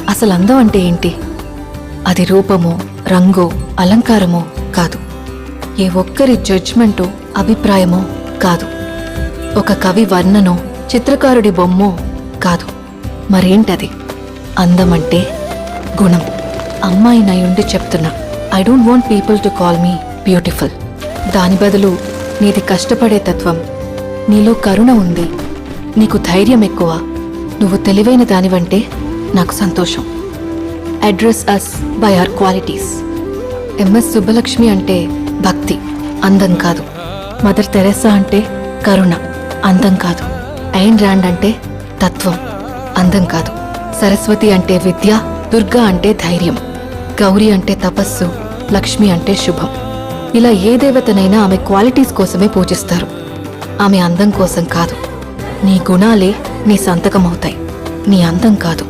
అసలు అందం అంటే ఏంటి? అది రూపమో, రంగో, అలంకారమో కాదు. ఏ ఒక్కరి జడ్జ్మెంటో, అభిప్రాయమో కాదు. ఒక కవి వర్ణనో, చిత్రకారుడి బొమ్మో కాదు. మరేంటది? అందమంటే గుణం. అమ్మాయినయుండి చెప్తున్నా, I don't want people to call me beautiful. దాని బదులు నీది కష్టపడే తత్వం, నీలో కరుణ ఉంది, నీకు ధైర్యం ఎక్కువ, నువ్వు తెలివైన దానివంటే నాకు సంతోషం. Address us by our qualities. MS Subbulakshmi అంటే భక్తి, అందం కాదు. మదర్ తెరెసా అంటే కరుణ, అందం కాదు. ఐన్ ర్యాండ్ అంటే తత్వం, అందం కాదు. సరస్వతి అంటే విద్య, దుర్గా అంటే ధైర్యం, గౌరీ అంటే తపస్సు, లక్ష్మి అంటే శుభం. ఇలా ఏ దేవతనైనా ఆమె క్వాలిటీస్ కోసమే పూజిస్తారు, ఆమె అందం కోసం కాదు. నీ గుణాలే నీ సంతకమవుతాయి, నీ అందం కాదు.